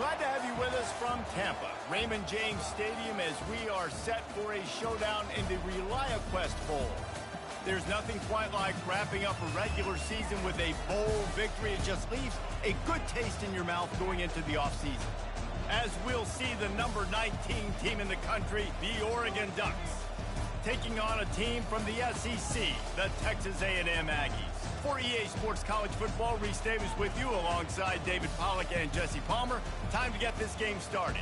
Glad to have you with us from Tampa, Raymond James Stadium, as we are set for a showdown in the ReliaQuest Bowl. There's nothing quite like wrapping up a regular season with a bowl victory. It just leaves a good taste in your mouth going into the offseason. As we'll see the number 19 team in the country, the Oregon Ducks, taking on a team from the SEC, the Texas A&M Aggies. For EA Sports College Football, Reese Davis with you alongside David Pollack and Jesse Palmer. Time to get this game started.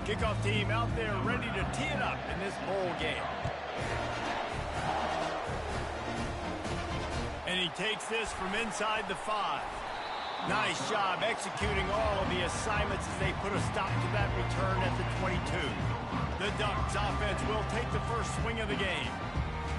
Kickoff team out there ready to tee it up in this bowl game. And he takes this from inside the 5. Nice job executing all of the assignments as they put a stop to that return at the 22. The Ducks offense will take the first swing of the game.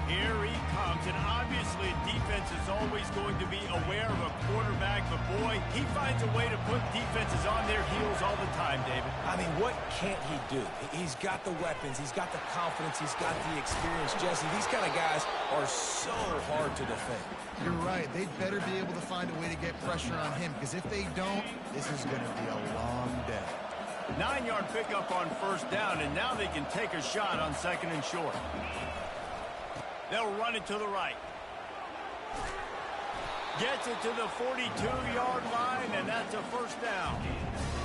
Here he comes, and obviously defense is always going to be aware of a quarterback, but boy, he finds a way to put defenses on their heels all the time, David. I mean, what can't he do? He's got the weapons, he's got the confidence, he's got the experience. Jesse, these kind of guys are so hard to defend. You're right. They'd better be able to find a way to get pressure on him, because if they don't, this is going to be a long day. 9-yard pickup on first down, and now they can take a shot on second and short. They'll run it to the right. Gets it to the 42-yard line, and that's a first down.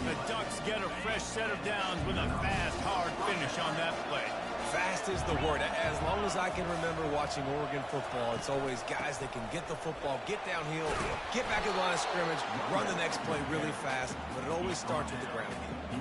The Ducks get a fresh set of downs with a fast, hard finish on that play. Fast is the word. As long as I can remember watching Oregon football, it's always guys that can get the football, get downhill, get back in the line of scrimmage, run the next play really fast, but it always starts with the ground game.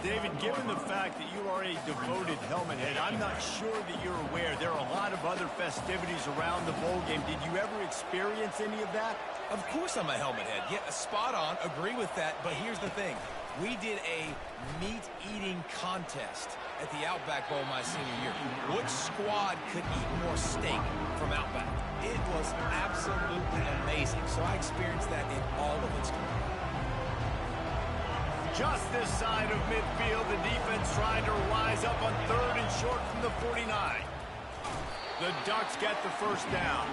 David, given the fact that you are a devoted helmet head, I'm not sure that you're aware there are a lot of other festivities around the bowl game. Did you ever experience any of that? Of course I'm a helmet head. Yeah, spot on. Agree with that. But here's the thing. We did a meat-eating contest at the Outback Bowl my senior year. Which squad could eat more steak from Outback? It was absolutely amazing. So I experienced that in all of its glory. Just this side of midfield, the defense trying to rise up on third and short from the 49. The Ducks get the first down.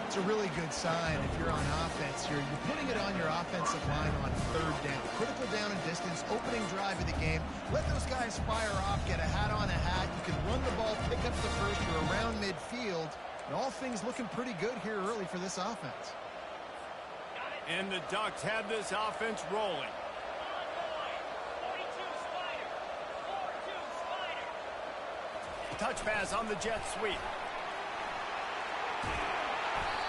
It's a really good sign if you're on offense here. You're putting it on your offensive line on third down. Critical down and distance, opening drive of the game. Let those guys fire off, get a hat on a hat. You can run the ball, pick up the first. You're around midfield. And all things looking pretty good here early for this offense. And the Ducks have this offense rolling. Touch pass on the jet sweep.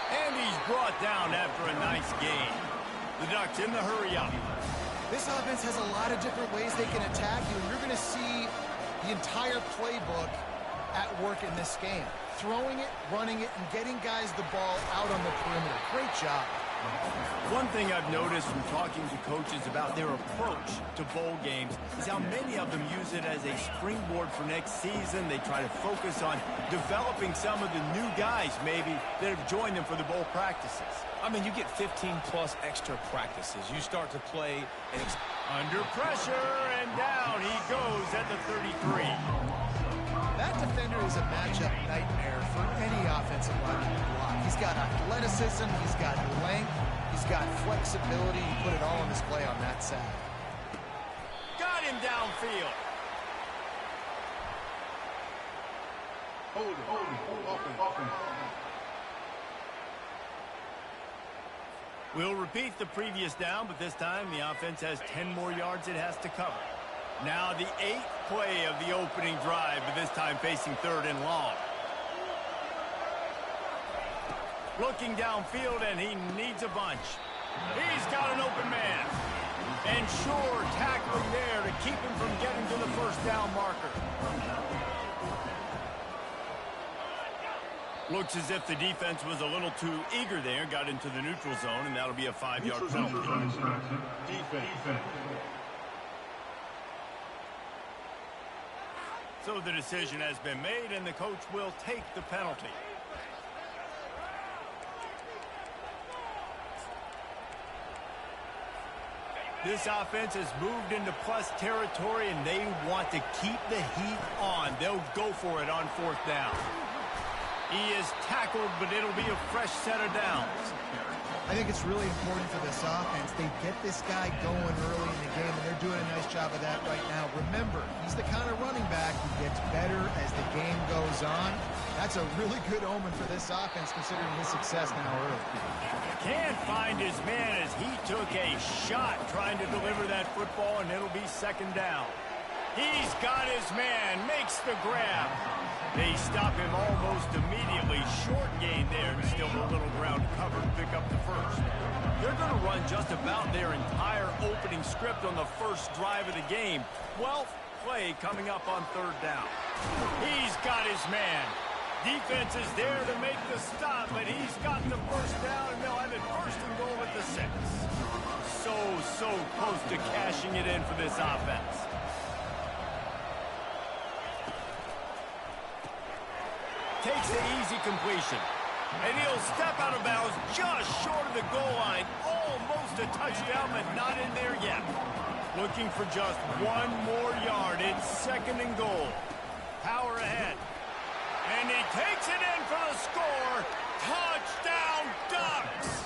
And he's brought down after a nice gain. The Ducks in the hurry up. This offense has a lot of different ways they can attack you, and you're going to see the entire playbook at work in this game. Throwing it, running it, and getting guys the ball out on the perimeter. Great job. One thing I've noticed from talking to coaches about their approach to bowl games is how many of them use it as a springboard for next season. They try to focus on developing some of the new guys, maybe, that have joined them for the bowl practices. I mean, you get 15-plus extra practices. You start to play and under pressure, and down he goes at the 33. That defender is a matchup nightmare for any offensive lineman to block. He's got athleticism, he's got length, he's got flexibility. He put it all on display on that side. Got him downfield. Hold it. We'll repeat the previous down, but this time the offense has 10 more yards it has to cover. Now the 8th play of the opening drive, but this time facing third and long. Looking downfield, and he needs a bunch. He's got an open man. And sure, tackling there to keep him from getting to the first down marker. Looks as if the defense was a little too eager there, got into the neutral zone, and that'll be a 5-yard penalty. Defense. So the decision has been made, and the coach will take the penalty. This offense has moved into plus territory, and they want to keep the heat on. They'll go for it on 4th down. He is tackled, but it'll be a fresh set of downs. I think it's really important for this offense. They get this guy going early in the game, and they're doing a nice job of that right now. Remember, he's the kind of running back who gets better as the game goes on. That's a really good omen for this offense, considering his success now early. Can't find his man as he took a shot trying to deliver that football, and it'll be 2nd down. He's got his man, makes the grab. They stop him almost immediately. Short gain there, and still a little ground to cover to pick up the first. They're going to run just about their entire opening script on the first drive of the game. 12th play coming up on 3rd down. He's got his man. Defense is there to make the stop, but he's got the first down, and they'll have it 1st and goal at the 6. So close to cashing it in for this offense. Takes the easy completion. And he'll step out of bounds just short of the goal line. Almost a touchdown, but not in there yet. Looking for just 1 more yard. It's 2nd and goal. Power ahead. And he takes it in for the score. Touchdown, Ducks!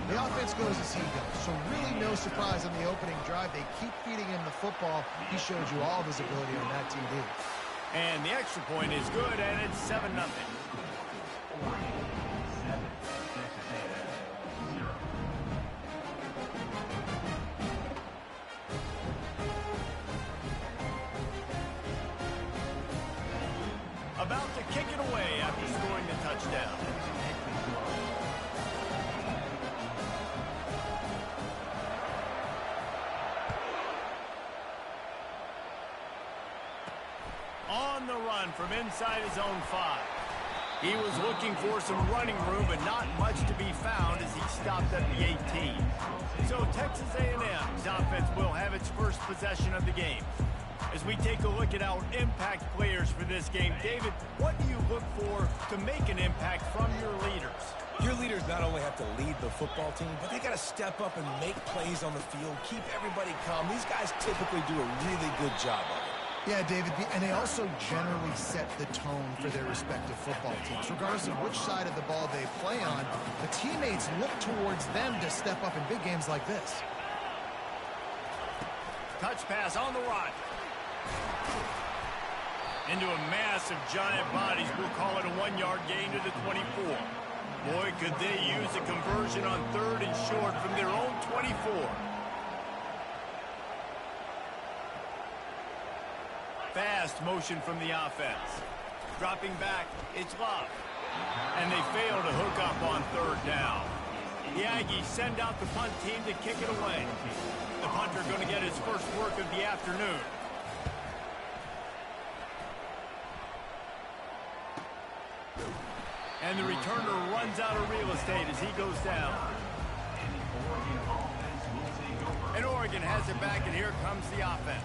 The offense goes as he goes, so really no surprise on the opening drive. They keep feeding him the football. He showed you all of his ability on that TD. And the extra point is good, and it's 7-0. About to kick it away after scoring the touchdown. On the run from inside his own 5. He was looking for some running room, but not much to be found as he stopped at the 18. So Texas A&M's offense will have its first possession of the game. As we take a look at our impact players for this game, David, what do you look for to make an impact from your leaders? Your leaders not only have to lead the football team, but they got to step up and make plays on the field, keep everybody calm. These guys typically do a really good job of it. Yeah, David, and they also generally set the tone for their respective football teams. Regardless of which side of the ball they play on, the teammates look towards them to step up in big games like this. Touch pass on the run. Into a mass of giant bodies. We'll call it a 1-yard gain to the 24. Boy, could they use a conversion on 3rd and short from their own 24. Fast motion from the offense. Dropping back, it's Love. And they fail to hook up on 3rd down. The Aggies send out the punt team to kick it away. The punter going to get his first work of the afternoon. And the returner runs out of real estate as he goes down. And Oregon has it back, and here comes the offense.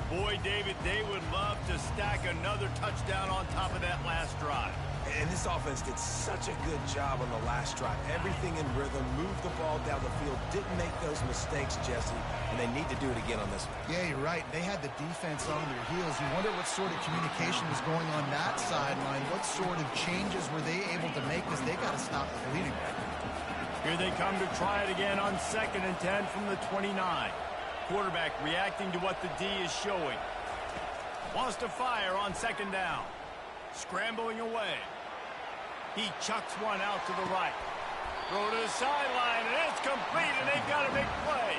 Boy, David, they would love to stack another touchdown on top of that last drive. And this offense did such a good job on the last drive. Everything in rhythm, moved the ball down the field, didn't make those mistakes, Jesse, and they need to do it again on this one. Yeah, you're right. They had the defense on their heels. You wonder what sort of communication was going on that sideline. What sort of changes were they able to make, because they got to stop the bleeding. Here they come to try it again on 2nd and 10 from the 29. Quarterback reacting to what the D is showing. Wants to fire on 2nd down. Scrambling away. He chucks one out to the right. Throw to the sideline, and it's complete, and they've got a big play.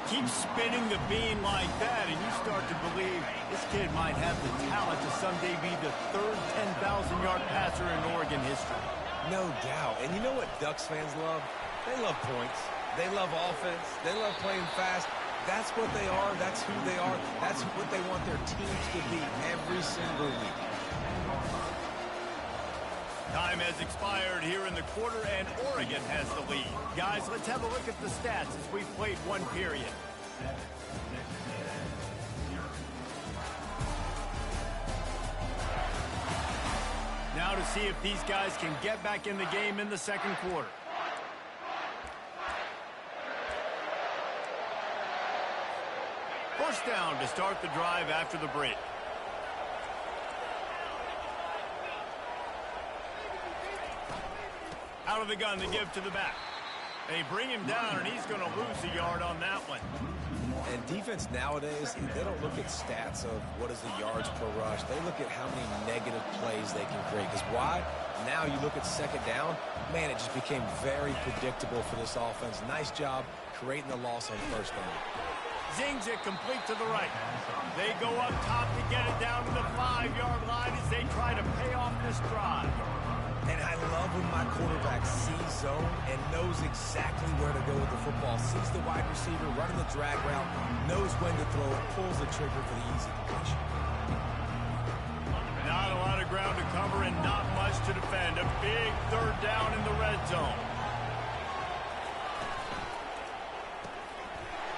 Keep spinning the beam like that, and you start to believe this kid might have the talent to someday be the 3rd 10,000-yard passer in Oregon history. No doubt. And you know what Ducks fans love? They love points. They love offense. They love playing fast. That's what they are. That's who they are. That's what they want their teams to be every single week. Time has expired here in the quarter, and Oregon has the lead. Guys, let's have a look at the stats as we've played one period. Now to see if these guys can get back in the game in the 2nd quarter. down to start the drive after the break. Out of the gun to give to the back. They bring him down, and he's going to lose a yard on that one. And defense nowadays, they don't look at stats of what is the yards per rush. They look at how many negative plays they can create. Because why? Now you look at second down, man, it just became very predictable for this offense. Nice job creating the loss on first down. Zings it complete to the right. They go up top to get it down to the 5-yard line as they try to pay off this drive. And I love when my quarterback sees zone and knows exactly where to go with the football. Sees the wide receiver running the drag route, knows when to throw it, pulls the trigger for the easy completion. Not a lot of ground to cover and not much to defend. A big third down in the red zone.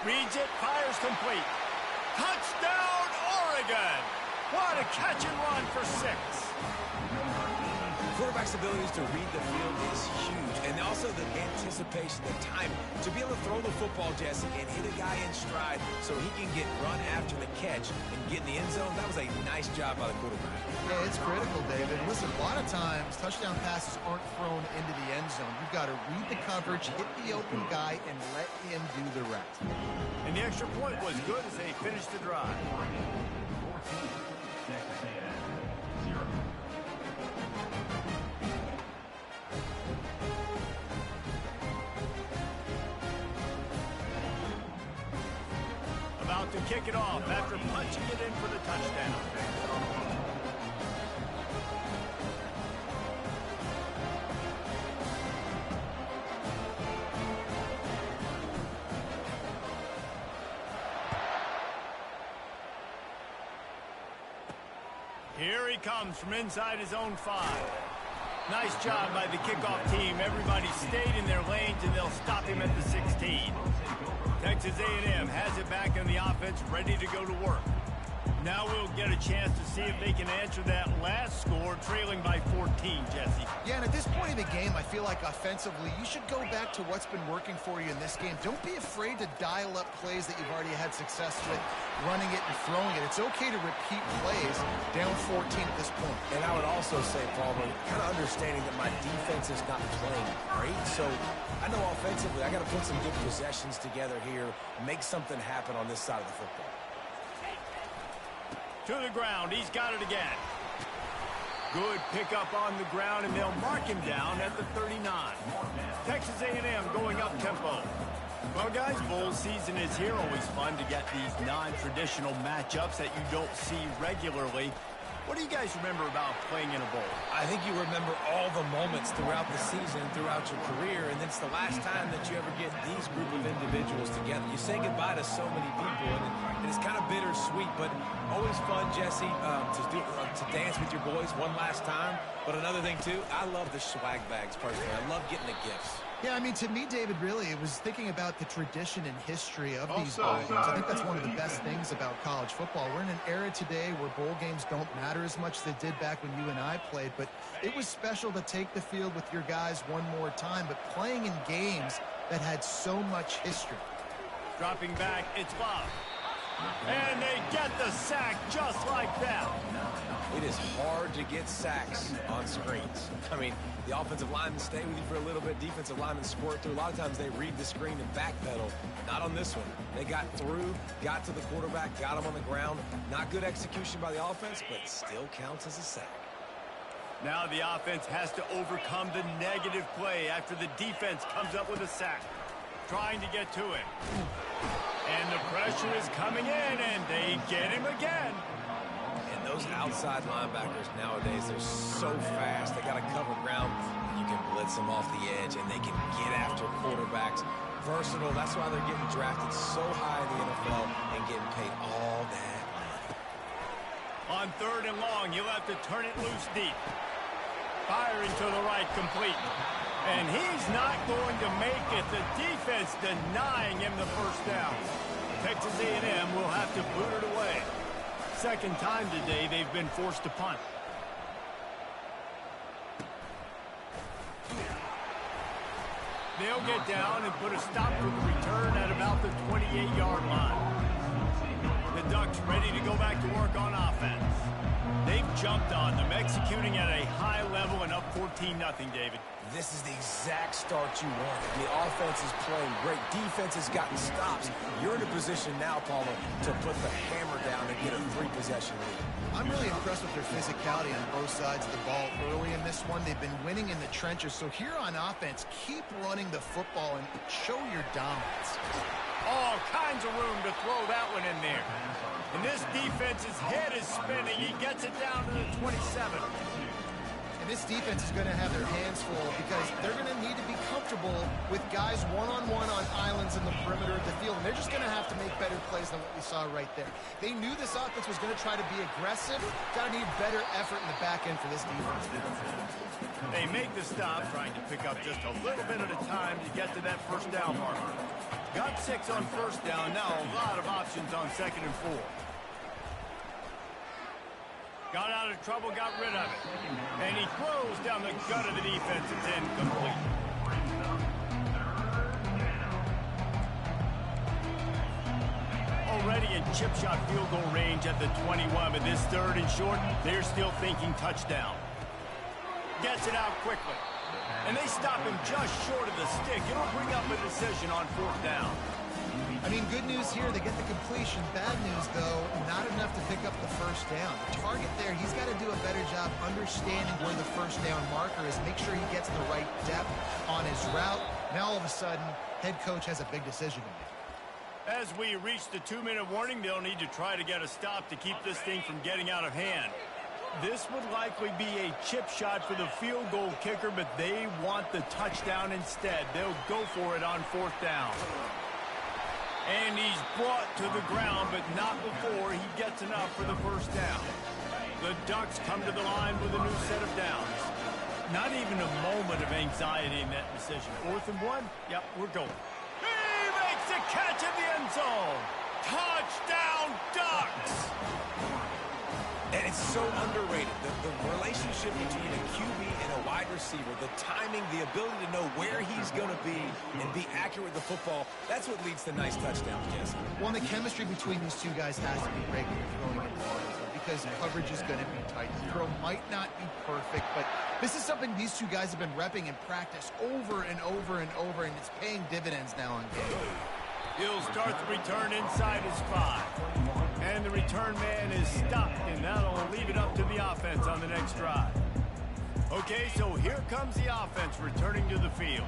Reads it, fires complete. Touchdown, Oregon! What a catch and run for 6. Quarterback's abilities to read the field is huge, and also the anticipation, the time to be able to throw the football, Jesse, and hit a guy in stride so he can get run after the catch and get in the end zone. That was a nice job by the quarterback. Yeah, it's critical, David. Listen, a lot of times touchdown passes aren't thrown into the end zone. You've got to read the coverage, hit the open guy, and let him do the rest. And the extra point was good as they finished the drive. About to kick it off after punching it in for the touchdown. Here he comes from inside his own 5. Nice job by the kickoff team. Everybody stayed in their lanes, and they'll stop him at the 16. Texas A&M has it back in the offense, ready to go to work. Now we'll get a chance to see if they can answer that last score, trailing by 14, Jesse. Yeah, and at this point in the game, I feel like offensively, you should go back to what's been working for you in this game. Don't be afraid to dial up plays that you've already had success with, running it and throwing it. It's okay to repeat plays down 14 at this point. And I would also say, Palmer, kind of understanding that my defense is not playing great, so I know offensively I got to put some good possessions together here, make something happen on this side of the football. To the ground, he's got it again. Good pickup on the ground, and they'll mark him down at the 39. Texas A&M going up tempo. Well, guys, bowl season is here. Always fun to get these non-traditional matchups that you don't see regularly. What do you guys remember about playing in a bowl? I think you remember all the moments throughout the season, throughout your career, and it's the last time that you ever get these group of individuals together. You say goodbye to so many people, and it's kind of bittersweet, but always fun, Jesse, to dance with your boys one last time. But another thing, too, I love the swag bags, personally. I love getting the gifts. Yeah, I mean, to me, David, really, it was thinking about the tradition and history of these bowl games. I think that's one of the best things about college football. We're in an era today where bowl games don't matter as much as they did back when you and I played, but it was special to take the field with your guys one more time, but playing in games that had so much history. Dropping back, it's Bob. And they get the sack just like that. It is hard to get sacks on screens. I mean, the offensive linemen stay with you for a little bit. Defensive linemen squirt through. A lot of times they read the screen and backpedal. Not on this one. They got through, got to the quarterback, got him on the ground. Not good execution by the offense, but it still counts as a sack. Now the offense has to overcome the negative play after the defense comes up with a sack. Trying to get to it. And the pressure is coming in, and they get him again. And those outside linebackers nowadays, they're so fast. They got to cover ground. You can blitz them off the edge, and they can get after quarterbacks. Versatile. That's why they're getting drafted so high in the NFL and getting paid all that money. On 3rd and long, he'll have to turn it loose deep. Firing to the right, complete. And he's not going to make it. The defense denying him the first down. Texas A&M will have to boot it away. Second time today they've been forced to punt. They'll get down and put a stop to the return at about the 28-yard line. The Ducks ready to go back to work on offense. They've jumped on them, executing at a high level and up 14-0, David. This is the exact start you want. The offense is playing great. Defense has gotten stops. You're in a position now, Palmer, to put the hammer down and get a 3-possession lead. I'm really impressed with their physicality on both sides of the ball early in this one. They've been winning in the trenches. So here on offense, keep running the football and show your dominance. All kinds of room to throw that one in there. And this defense's head is spinning. He gets it down to the 27. And this defense is going to have their hands full because they're going to need to be comfortable with guys one-on-one on islands in the perimeter of the field. And they're just going to have to make better plays than what we saw right there. They knew this offense was going to try to be aggressive. Got to need better effort in the back end for this defense. They make the stop, trying to pick up just a little bit at a time to get to that first down marker. Got 6 on first down. Now a lot of options on 2nd and 4. Got out of trouble, got rid of it. And he throws down the gut of the defense. It's incomplete. Already in chip shot field goal range at the 21, but this 3rd and short, they're still thinking touchdown. Gets it out quickly. And they stop him just short of the stick. It'll bring up a decision on 4th down. I mean, good news here, they get the completion. Bad news, though, not enough to pick up the first down. The target there, he's got to do a better job understanding where the first down marker is. Make sure he gets the right depth on his route. Now, all of a sudden, head coach has a big decision to make. As we reach the 2-minute warning, they'll need to try to get a stop to keep this thing from getting out of hand. This would likely be a chip shot for the field goal kicker, but they want the touchdown instead. They'll go for it on 4th down. And he's brought to the ground, but not before he gets enough for the first down. The Ducks come to the line with a new set of downs. Not even a moment of anxiety in that decision. 4th and 1? Yep, we're going. He makes the catch in the end zone. Touchdown, Ducks! And it's so underrated. The relationship between a QB and a wide receiver, the timing, the ability to know where he's going to be and be accurate with the football, that's what leads to nice touchdowns, Jesse. Well, the chemistry between these two guys has to be great when you're throwing in the end zone because coverage is going to be tight. The throw might not be perfect, but this is something these two guys have been repping in practice over and over and over, and it's paying dividends now on game. He'll start the return inside his 5. And the return man is stopped, and that'll leave it up to the offense on the next drive. Okay, so here comes the offense returning to the field.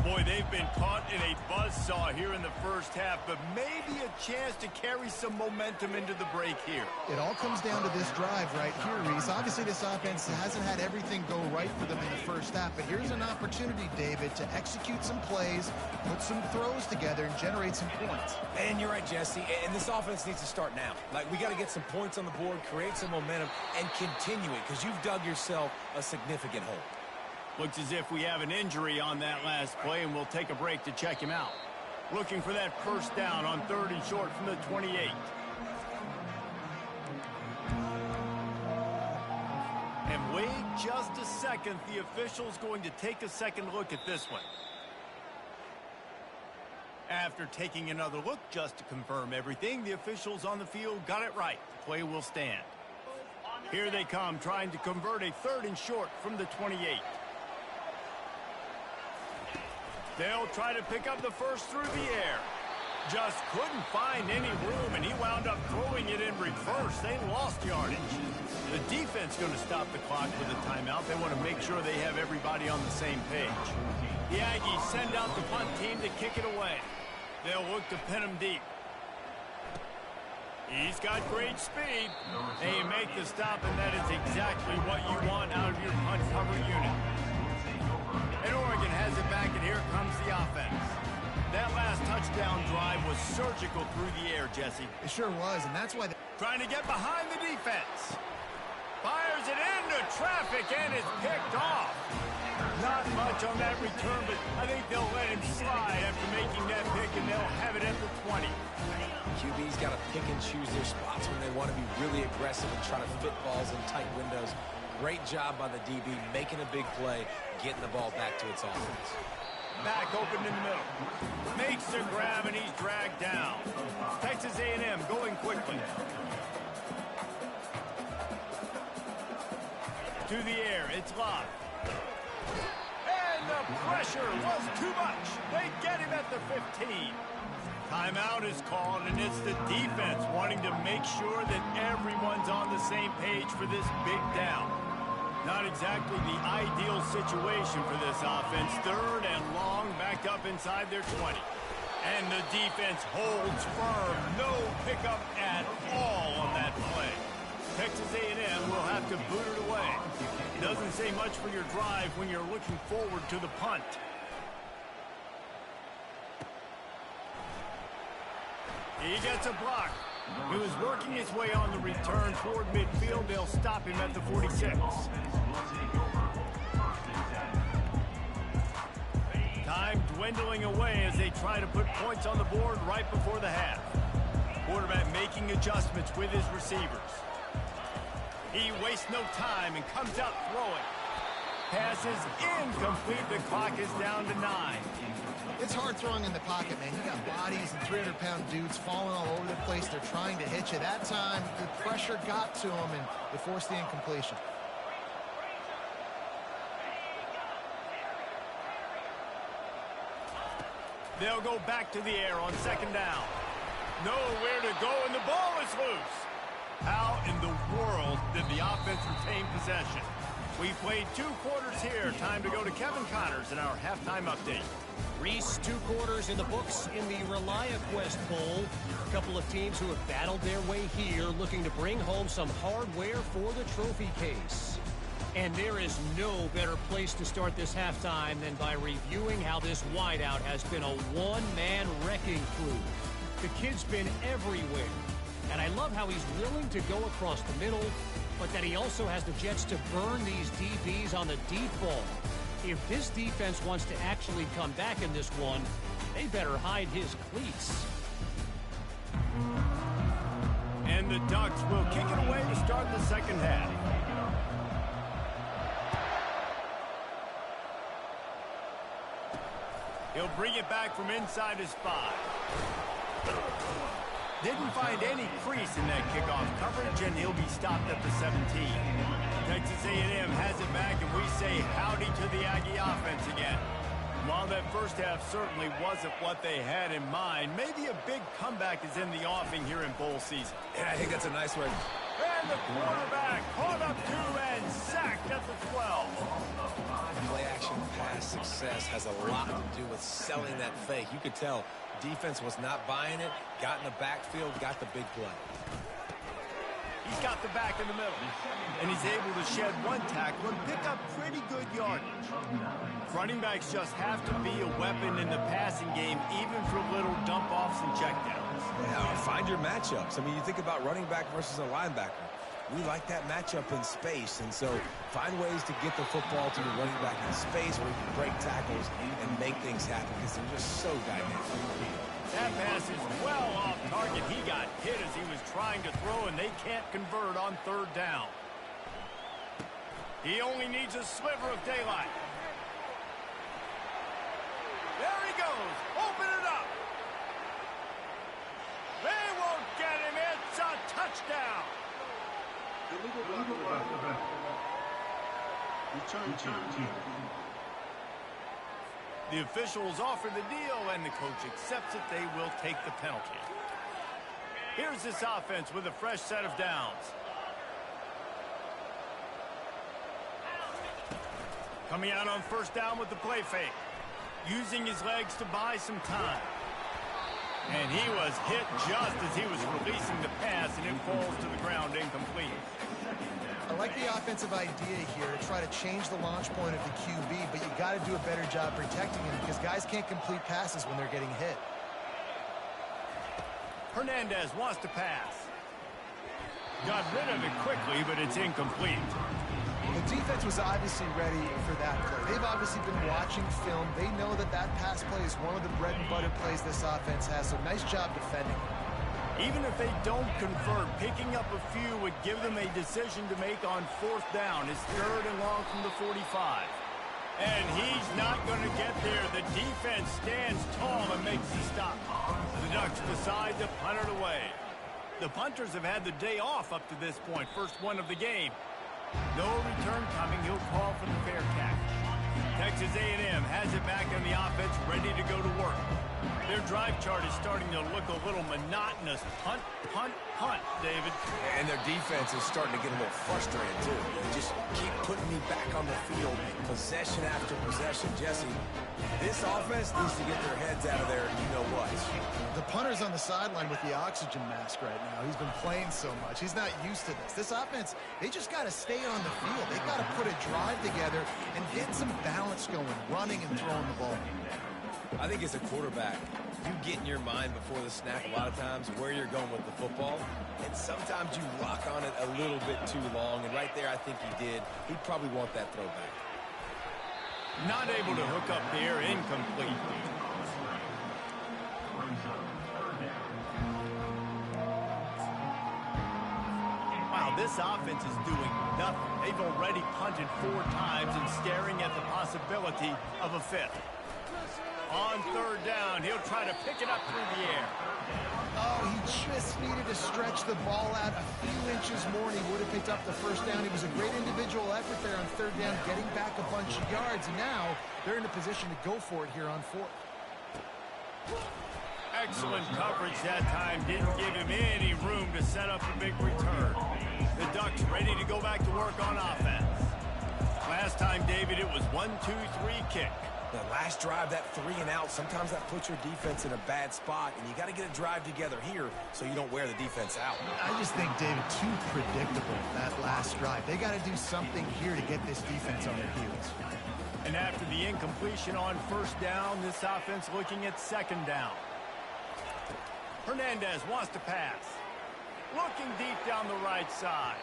Boy, they've been caught in a buzzsaw here in the first half, but maybe a chance to carry some momentum into the break here. It all comes down to this drive right here, Reese. Obviously, this offense hasn't had everything go right for them in the first half, but here's an opportunity, David, to execute some plays, put some throws together, and generate some points. And you're right, Jesse, and this offense needs to start now. Like, we got to get some points on the board, create some momentum, and continue it, because you've dug yourself a significant hole. Looks as if we have an injury on that last play, and we'll take a break to check him out. Looking for that first down on 3rd and short from the 28. And wait just a second. The official's going to take a second look at this one. After taking another look just to confirm everything, the officials on the field got it right. The play will stand. Here they come, trying to convert a 3rd and short from the 28. They'll try to pick up the first through the air. Just couldn't find any room, and he wound up throwing it in reverse. They lost yardage. The defense going to stop the clock with a timeout. They want to make sure they have everybody on the same page. The Aggies send out the punt team to kick it away. They'll look to pin him deep. He's got great speed. They make the stop, and that is exactly what you want out of your punt cover unit. And Oregon has it back, and here comes the offense. That last touchdown drive was surgical through the air, Jesse. It sure was, and that's why they... Trying to get behind the defense. Fires it into traffic, and it's picked off. Not much on that return, but I think they'll let him slide after making that pick, and they'll have it at the 20. QB's got to pick and choose their spots when they want to be really aggressive and try to fit balls in tight windows. Great job by the DB, making a big play, getting the ball back to its offense. back open in the middle. Makes the grab, and he's dragged down. Texas A&M going quickly. To the air, it's locked. And the pressure was too much. They get him at the 15. Timeout is called, and it's the defense wanting to make sure that everyone's on the same page for this big down. Not exactly the ideal situation for this offense. Third and long, backed up inside their 20. And the defense holds firm. No pickup at all on that play. Texas A&M will have to boot it away. Doesn't say much for your drive when you're looking forward to the punt. He gets a block. He was working his way on the return toward midfield. They'll stop him at the 46. Time dwindling away as they try to put points on the board right before the half. Quarterback making adjustments with his receivers. He wastes no time and comes out throwing. Pass is incomplete. The clock is down to 9. It's hard throwing in the pocket, man. You got bodies and 300-pound dudes falling all over the place. They're trying to hit you. That time, the pressure got to him, and they forced the incompletion. They'll go back to the air on second down. Nowhere to go, and the ball is loose. How in the world did the offense retain possession? We played 2 quarters here. Time to go to Kevin Connors in our halftime update. Reese, 2 quarters in the books in the ReliaQuest Bowl. A couple of teams who have battled their way here, looking to bring home some hardware for the trophy case. And there is no better place to start this halftime than by reviewing how this wideout has been a one-man wrecking crew. The kid's been everywhere. And I love how he's willing to go across the middle, but that he also has the jets to burn these DBs on the deep ball. If this defense wants to actually come back in this one, they better hide his cleats. And the Ducks will kick it away to start the second half. He'll bring it back from inside his 5. Didn't find any crease in that kickoff coverage, and he'll be stopped at the 17. Texas A&M has it back, and we say howdy to the Aggie offense again. While that first half certainly wasn't what they had in mind, maybe a big comeback is in the offing here in bowl season. Yeah, I think that's a nice one. And the quarterback caught up to and sacked at the 12. Play action pass success has a lot to do with selling that fake. You could tell defense was not buying it, got in the backfield, got the big play. He's got the back in the middle, and he's able to shed 1 tackle and pick up pretty good yardage. Running backs just have to be a weapon in the passing game, even for little dump-offs and checkdowns. Yeah, find your matchups. I mean, you think about running back versus a linebacker. We like that matchup in space, and so find ways to get the football to the running back in space where you can break tackles and make things happen because they're just so dynamic. That pass is well off target. He got hit as he was trying to throw, and they can't convert on 3rd down. He only needs a sliver of daylight. There he goes. Open it up. They won't get him. It's a touchdown. Return. The officials offer the deal, and the coach accepts it. They will take the penalty. Here's this offense with a fresh set of downs. Coming out on 1st down with the play fake. Using his legs to buy some time. And he was hit just as he was releasing the pass, and it falls to the ground incomplete. I like the offensive idea here to try to change the launch point of the QB, but you got to do a better job protecting him because guys can't complete passes when they're getting hit. Hernandez wants to pass. Got rid of it quickly, but it's incomplete. The defense was obviously ready for that play. They've obviously been watching film. They know that that pass play is one of the bread and butter plays this offense has, so nice job defending. Even if they don't convert, picking up a few would give them a decision to make on 4th down. It's 3rd and long from the 45. And he's not going to get there. The defense stands tall and makes the stop. The Ducks decide to punt it away. The punters have had the day off up to this point. First one of the game. No return coming. He'll call for the fair catch. Texas A&M has it back on the offense, ready to go to work. Their drive chart is starting to look a little monotonous. Punt, punt, punt, David. And their defense is starting to get a little frustrated, too. They just keep putting me back on the field, possession after possession. Jesse, this offense needs to get their heads out of there, you know what. The punter's on the sideline with the oxygen mask right now. He's been playing so much. He's not used to this. This offense, they just got to stay on the field. They got to put a drive together and get some balance going, running and throwing the ball. I think as a quarterback, you get in your mind before the snap a lot of times where you're going with the football, and sometimes you lock on it a little bit too long, and right there I think he did. He'd probably want that throwback. Not able to hook up there, incomplete. Wow, this offense is doing nothing. They've already punted 4 times and staring at the possibility of a 5th. On third down, he'll try to pick it up through the air. Oh, he just needed to stretch the ball out a few inches more, and he would have picked up the first down. It was a great individual effort there on third down, getting back a bunch of yards, and now they're in a position to go for it here on 4th. Excellent coverage that time. Didn't give him any room to set up a big return. The Ducks ready to go back to work on offense. Last time, David, it was 1-2-3 kick. The last drive, that 3 and out, sometimes that puts your defense in a bad spot, and you got to get a drive together here so you don't wear the defense out. I just think, David, too predictable, that last drive. They got to do something here to get this defense on their heels. And after the incompletion on first down, this offense looking at second down. Hernandez wants to pass. Looking deep down the right side.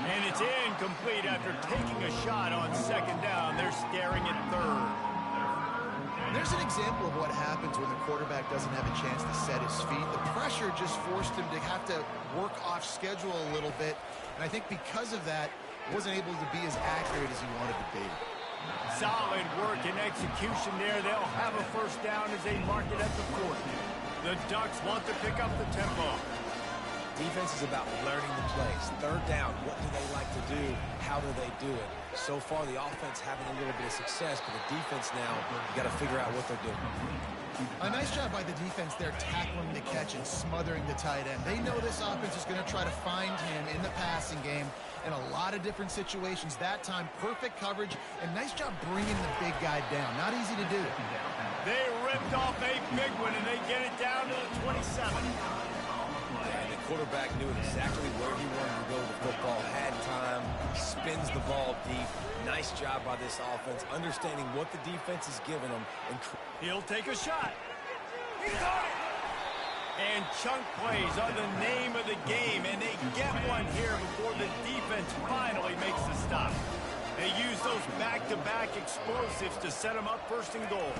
And it's incomplete after taking a shot on second down. They're staring at third. There's an example of what happens when the quarterback doesn't have a chance to set his feet. The pressure just forced him to have to work off schedule a little bit. And I think because of that, wasn't able to be as accurate as he wanted to be. Solid work and execution there. They'll have a first down as they mark it at the 40. The Ducks want to pick up the tempo. Defense is about learning the plays. Third down, what do they like to do? How do they do it? So far, the offense having a little bit of success, but the defense now, you got to figure out what they're doing. A nice job by the defense there, tackling the catch and smothering the tight end. They know this offense is going to try to find him in the passing game in a lot of different situations. That time, perfect coverage, and nice job bringing the big guy down. Not easy to do. They ripped off a big one, and they get it down to the 27. And the quarterback knew exactly where he wanted to go with the football, had time, spins the ball deep. Nice job by this offense, understanding what the defense is giving them. And he'll take a shot. He got it! And chunk plays are the name of the game, and they get one here before the defense finally makes the stop. They use those back-to-back explosives to set them up first and goal.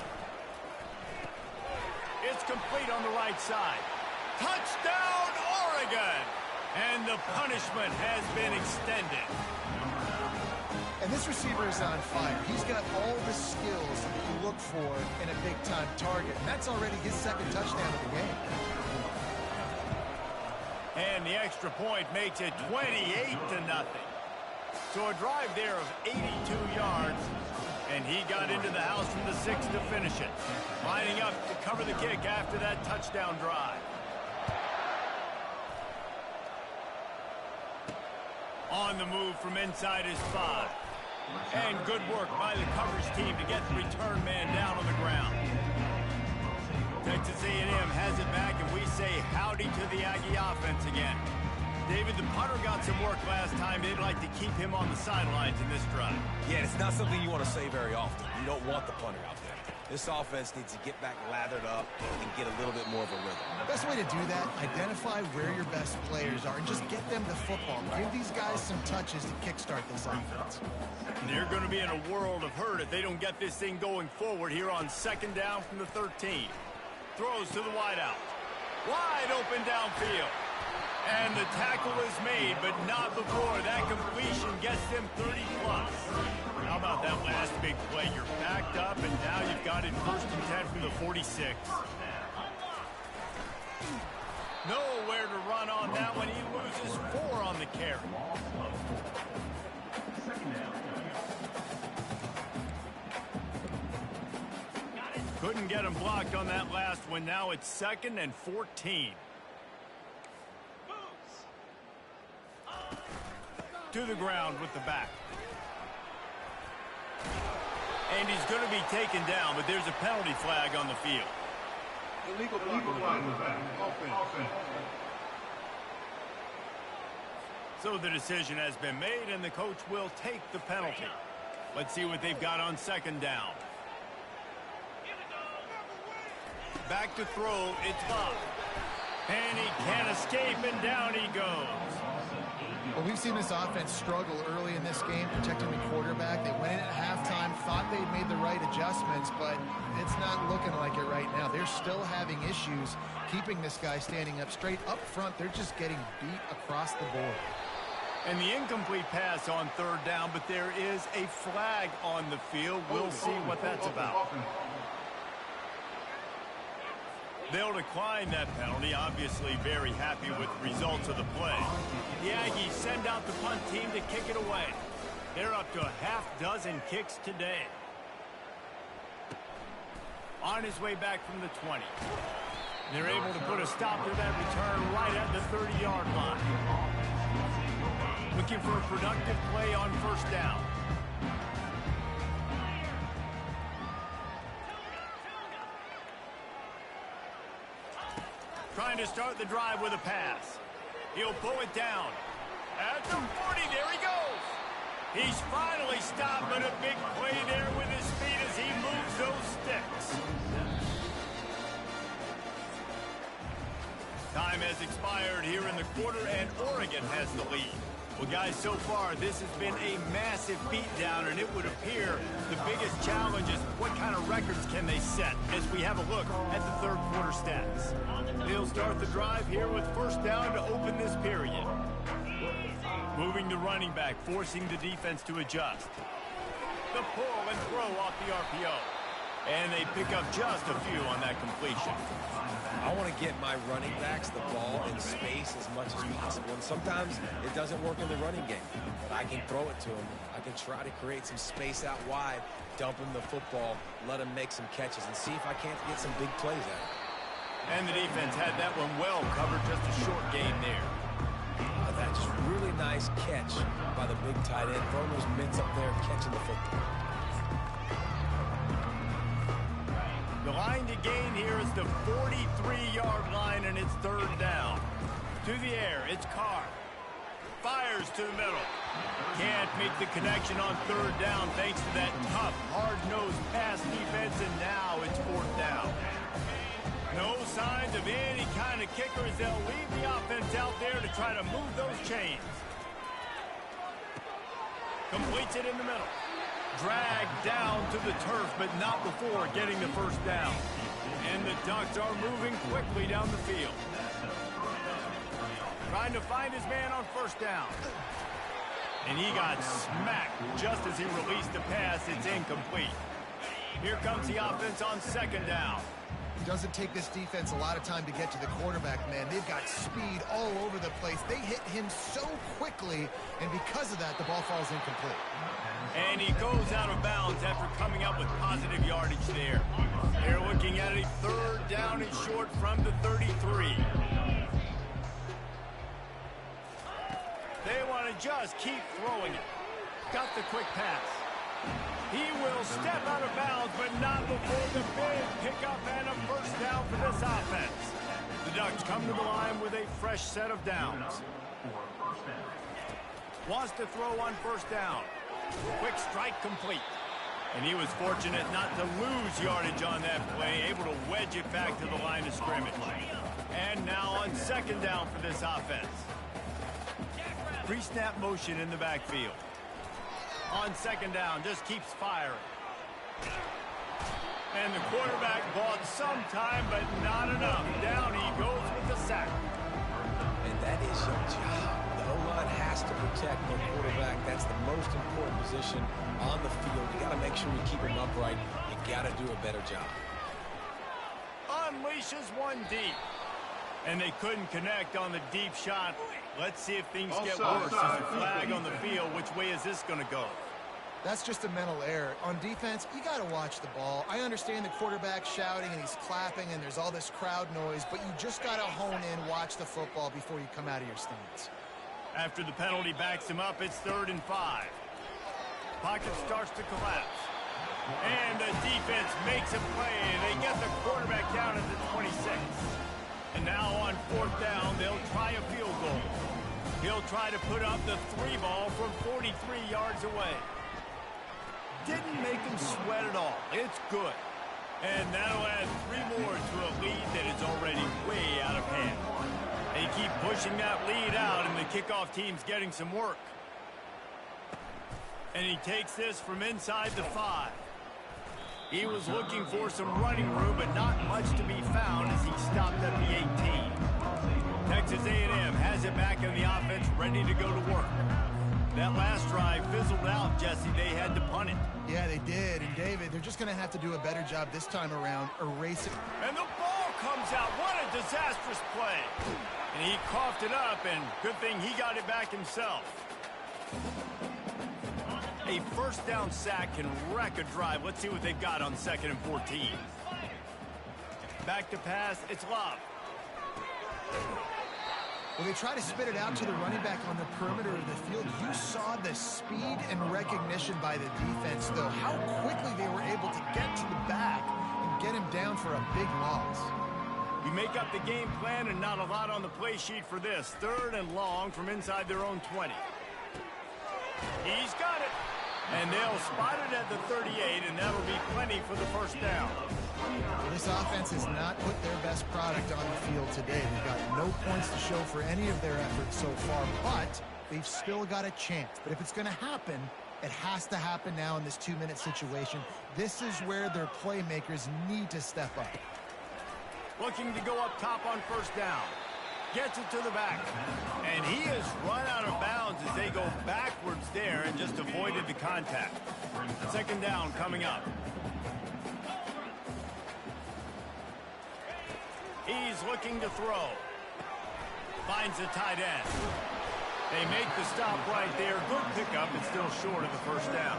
It's complete on the right side. Touchdown, Oregon! And the punishment has been extended. And this receiver is on fire. He's got all the skills you look for in a big-time target. And that's already his second touchdown of the game. And the extra point makes it 28-0. So a drive there of 82 yards. And he got into the house from the 6 to finish it. Lining up to cover the kick after that touchdown drive. On the move from inside his 5. And good work by the coverage team to get the return man down on the ground. Texas A&M has it back, and we say howdy to the Aggie offense again. David, the punter got some work last time. They'd like to keep him on the sidelines in this drive. yeah, it's not something you want to say very often. You don't want the punter out there. This offense needs to get back lathered up and get a little bit more of a rhythm. The best way to do that, identify where your best players are and just get them the football. Give these guys some touches to kickstart this offense. They're going to be in a world of hurt if they don't get this thing going forward here on second down from the 13. Throws to the wideout. Wide open downfield. And the tackle is made, but not before that completion gets them 30+. How about that last big play? You're backed up, and now you've got it 1st and 10 from the 46. Nowhere to run on that one. He loses 4 on the carry. Couldn't get him blocked on that last one. Now it's 2nd and 14. To the ground with the back. And he's going to be taken down, but there's a penalty flag on the field. Illegal flag on the back. Offense. So the decision has been made, and the coach will take the penalty. Let's see what they've got on 2nd down. Back to throw. It's Bob. And he can't escape, and down he goes. Well, we've seen this offense struggle early in this game, protecting the quarterback. They went in at halftime, thought they'd made the right adjustments, but it's not looking like it right now. They're still having issues keeping this guy standing up straight. Up front, they're just getting beat across the board. And the incomplete pass on 3rd down, but there is a flag on the field. We'll see what that's about. They'll decline that penalty, obviously very happy with the results of the play. The Aggies send out the punt team to kick it away. They're up to a half-dozen kicks today. On his way back from the 20. They're able to put a stop to that return right at the 30-yard line. Looking for a productive play on 1st down. Trying to start the drive with a pass. He'll pull it down. At the 40, there he goes. He's finally stopped, but a big play there with his feet as he moves those sticks. Time has expired here in the quarter, and Oregon has the lead. Well, guys, so far, this has been a massive beatdown, and it would appear the biggest challenge is what kind of records can they set as we have a look at the 3rd quarter stats. They'll start the drive here with 1st down to open this period. Moving the running back, forcing the defense to adjust. The pull and throw off the RPO. And they pick up just a few on that completion. I want to get my running backs the ball in space as much as possible. And sometimes it doesn't work in the running game. But I can throw it to them. I can try to create some space out wide, dump him the football, let him make some catches, and see if I can't get some big plays out of it. And the defense had that one well covered, just a short gain there. That's really nice catch by the big tight end. Throwing those mitts up there, catching the football. The line to gain here is the 43-yard line, and it's 3rd down. To the air, it's Carr. Fires to the middle. Can't make the connection on 3rd down thanks to that tough, hard-nosed pass defense, and now it's 4th down. No signs of any kind of kickers. They'll leave the offense out there to try to move those chains. Completes it in the middle. Dragged down to the turf, but not before getting the 1st down. And the Ducks are moving quickly down the field. Trying to find his man on 1st down. And he got smacked just as he released the pass. It's incomplete. Here comes the offense on 2nd down. Doesn't take this defense a lot of time to get to the quarterback, man. They've got speed all over the place. They hit him so quickly, and because of that, the ball falls incomplete. And he goes out of bounds after coming up with positive yardage there. They're looking at a 3rd down and short from the 33. They want to just keep throwing it. Got the quick pass. He will step out of bounds, but not before the big pickup and a 1st down for this offense. The Ducks come to the line with a fresh set of downs. Wants to throw on 1st down. Quick strike complete. And he was fortunate not to lose yardage on that play, able to wedge it back to the line of scrimmage. And now on 2nd down for this offense. Pre-snap motion in the backfield. On 2nd down, just keeps firing. And the quarterback bought some time, but not enough. Down he goes with the sack. And That is your job. The O-line has to protect their quarterback. That's the most important position on the field. You got to make sure you keep him upright. You got to do a better job. Unleashes one deep. And they couldn't connect on the deep shot. Let's see if things get worse. There's a flag on the field. Which way is this going to go? That's just a mental error. On defense, you got to watch the ball. I understand the quarterback shouting and he's clapping and there's all this crowd noise, but you just got to hone in, watch the football before you come out of your stance. After the penalty backs him up, it's 3rd and 5. Pocket starts to collapse. And the defense makes a play. They get the quarterback down at the 26. And now on 4th down, they'll try a field goal. He'll try to put up the 3 ball from 43 yards away. Didn't make him sweat at all. It's good. And that'll add 3 more to a lead that is already way out of hand. They keep pushing that lead out, and the kickoff team's getting some work. And he takes this from inside the 5. He was looking for some running room, but not much to be found as he stopped at the 18. Texas A&M has it back in the offense, ready to go to work. That last drive fizzled out, Jesse. They had to punt it. Yeah, they did. And, David, they're just going to have to do a better job this time around erasing. And the ball comes out. What a disastrous play. And he coughed it up, and good thing he got it back himself. A 1st down sack can wreck a drive. Let's see what they've got on 2nd and 14. Back to pass. It's Love. Well, they try to spit it out to the running back on the perimeter of the field. You saw the speed and recognition by the defense, though. How quickly they were able to get to the back and get him down for a big loss. You make up the game plan and not a lot on the play sheet for this. 3rd and long from inside their own 20. He's got it. And they'll spot it at the 38, and that'll be plenty for the 1st down. Well, this offense has not put their best product on the field today. They've got no points to show for any of their efforts so far, but they've still got a chance. But if it's going to happen, it has to happen now in this 2-minute situation. This is where their playmakers need to step up. Looking to go up top on 1st down. Gets it to the back. And he has run out of bounds as they go backwards there and just avoided the contact. 2nd down coming up. He's looking to throw. Finds the tight end. They make the stop right there. Good pickup, but still short of the 1st down.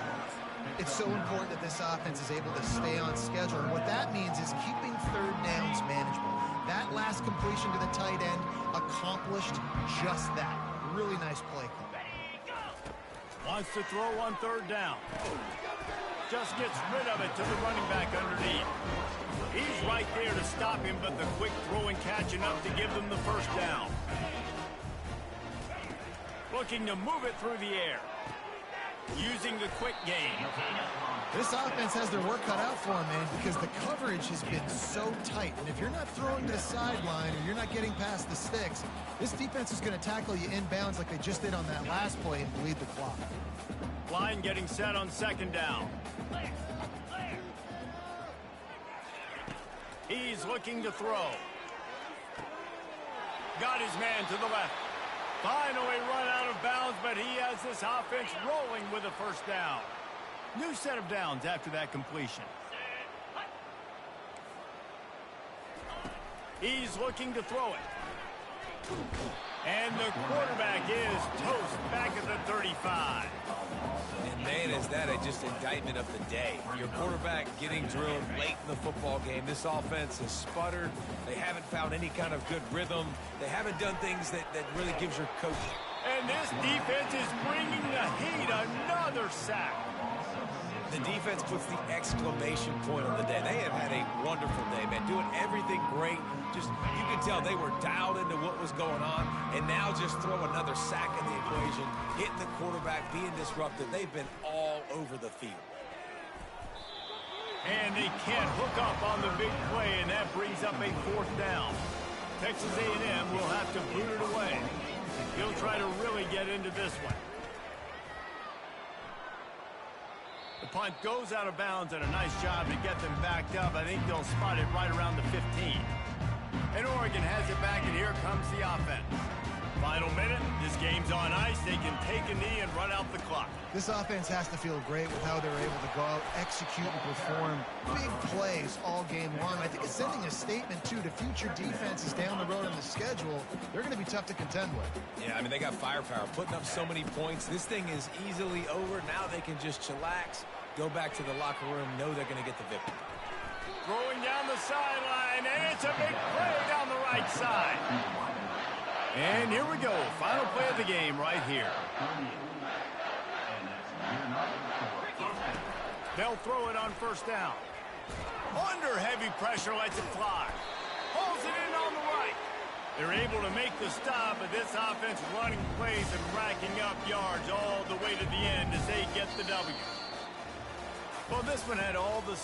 It's so important that this offense is able to stay on schedule. And what that means is keeping 3rd downs manageable. That last completion to the tight end accomplished just that. Really nice play call. Wants to throw on 3rd down. Just gets rid of it to the running back underneath. He's right there to stop him, but the quick throw and catch enough to give them the 1st down. Looking to move it through the air. Using the quick game. This offense has their work cut out for them, man, because the coverage has been so tight. And if you're not throwing to the sideline or you're not getting past the sticks, this defense is going to tackle you inbounds like they just did on that last play and bleed the clock. Line getting set on 2nd down. He's looking to throw. Got his man to the left. Finally run out of bounds, but he has this offense rolling with a 1st down. New set of downs after that completion. He's looking to throw it. And the quarterback is toast back at the 35. And man, is that just indictment of the day. Your quarterback getting drilled late in the football game. This offense has sputtered. They haven't found any kind of good rhythm. They haven't done things that really gives your coach. And this defense is bringing the heat. Another sack. The defense puts the exclamation point on the day. They have had a wonderful day, man. Doing everything great. Just, you can tell they were dialed into what was going on. And now just throw another sack in the equation. Hitting the quarterback, being disruptive. They've been all over the field. And they can't hook up on the big play, and that brings up a 4th down. Texas A&M will have to boot it away. He'll try to really get into this one. The punt goes out of bounds, and a nice job to get them backed up. I think they'll spot it right around the 15. And Oregon has it back, and here comes the offense. Final minute. This game's on ice. They can take a knee and run out the clock. This offense has to feel great with how they're able to go out, execute, and perform big plays all game long. I think it's sending a statement, too, to future defenses down the road in the schedule. They're going to be tough to contend with. Yeah, I mean, they got firepower, putting up so many points. This thing is easily over. Now they can just chillax, go back to the locker room, know they're going to get the victory. Throwing down the sideline, and it's a big play down the right side. And here we go. Final play of the game right here. They'll throw it on first down. Under heavy pressure, lets it fly. Pulls it in on the right. They're able to make the stop, but this offense running plays and racking up yards all the way to the end as they get the W. Well, this one had all the